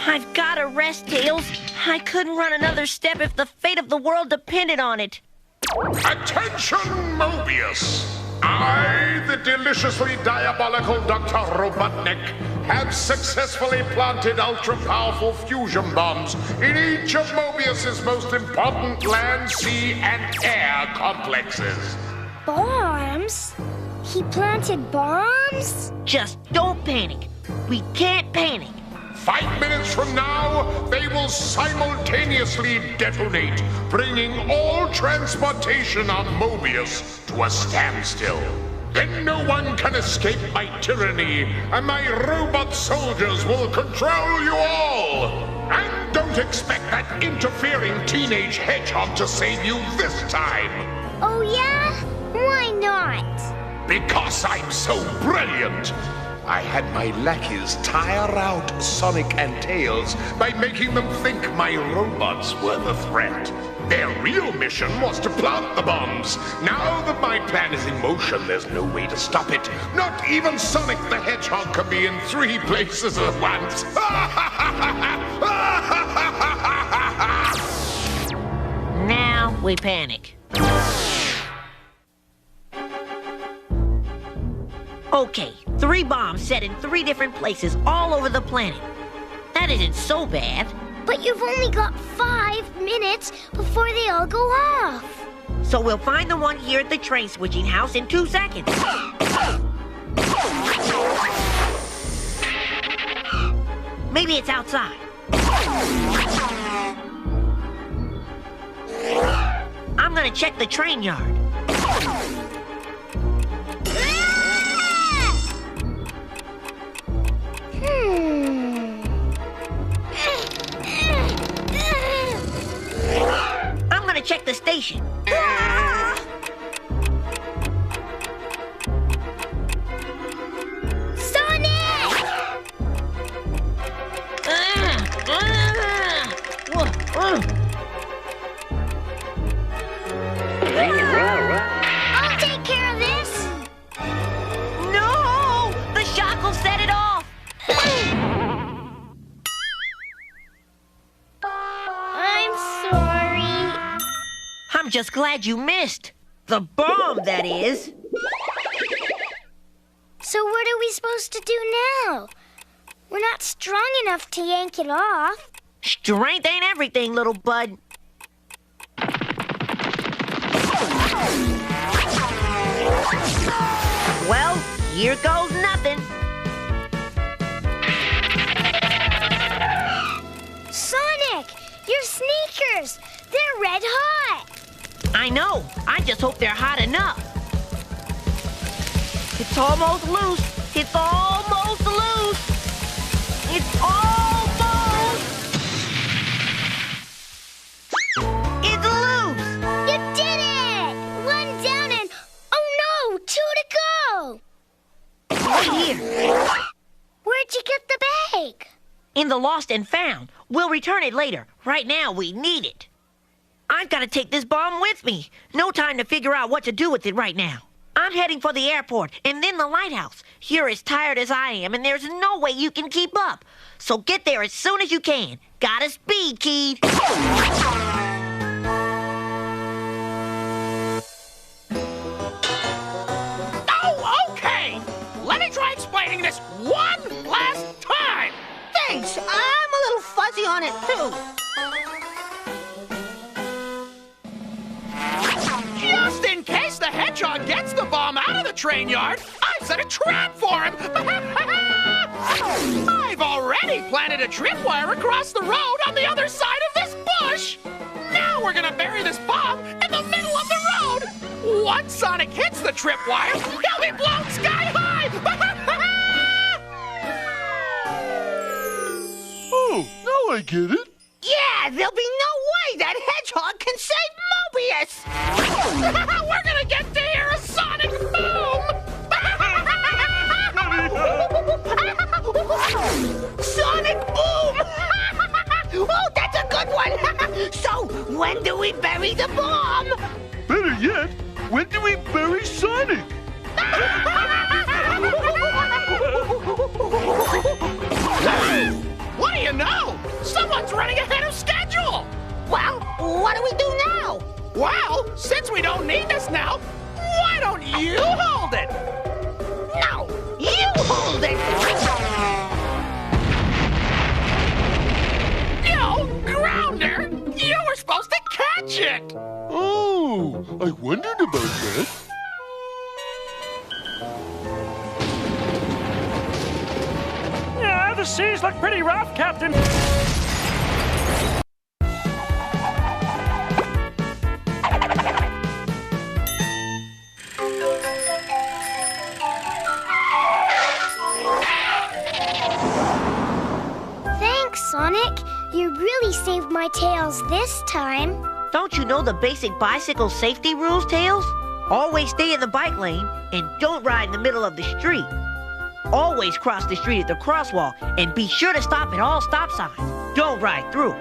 I've got to rest, Tails. I couldn't run another step if the fate of the world depended on it. Attention, Mobius! I, the deliciously diabolical Dr. Robotnik, have successfully planted ultra-powerful fusion bombs in each of Mobius's most important land, sea, and air complexes. Bombs? He planted bombs? Just don't panic. We can't panic. 5 minutes from now, they will simultaneously detonate, bringing all transportation on Mobius to a standstill. Then no one can escape my tyranny, and my robot soldiers will control you all! And don't expect that interfering teenage hedgehog to save you this time! Oh yeah? Why not? Because I'm so brilliant! I had my lackeys tire out Sonic and Tails by making them think my robots were the threat. Their real mission was to plant the bombs. Now that my plan is in motion, there's no way to stop it. Not even Sonic the Hedgehog can be in 3 places at once. Now we panic. Okay, 3 bombs set in 3 different places all over the planet. That isn't so bad. But you've only got 5 minutes before they all go off. So we'll find the one here at the train switching house in 2 seconds. Maybe it's outside. I'm gonna check the train yard. I'm gonna check the station. Sonic! I'll take care of this. No! The shock will set it off. I'm sorry. I'm just glad you missed. The bomb, that is. So what are we supposed to do now? We're not strong enough to yank it off. Strength ain't everything, little bud. Well, here goes nothing. Sonic, your sneakers, they're red hot. I know. I just hope they're hot enough. It's almost loose. It's almost loose. It's almost... It's loose! You did it! 1 down and, oh no, 2 to go. Right here. Where'd you get the bag? In the lost and found. We'll return it later. Right now, we need it. I've got to take this bomb with me. No time to figure out what to do with it right now. I'm heading for the airport and then the lighthouse. You're as tired as I am, and there's no way you can keep up. So get there as soon as you can. Gotta speed, kid. Oh, okay! Let me try explaining this one last time! Thanks. I'm a little fuzzy on it, too. Just in case the hedgehog gets the bomb out of the train yard, I've set a trap for him! I've already planted a tripwire across the road on the other side of this bush! Now we're gonna bury this bomb in the middle of the road! Once Sonic hits the tripwire, he'll be blown sky high! Oh, now I get it. Yeah, there'll be no way that hedgehog can save Mobius. We're gonna get to hear a Sonic boom! Sonic boom! Oh, that's a good one. So, when do we bury the bomb? Better yet, when do we bury Sonic? What do you know? running ahead of schedule. Well, what do we do now? Well, since we don't need this now, why don't you hold it? No, you hold it. Yo, Grounder, you were supposed to catch it. Oh, I wondered about that. Yeah, the seas look pretty rough, Captain. Thanks, Sonic. You really saved my tails this time. Don't you know the basic bicycle safety rules, Tails? Always stay in the bike lane and don't ride in the middle of the street. Always cross the street at the crosswalk and be sure to stop at all stop signs. Don't ride through.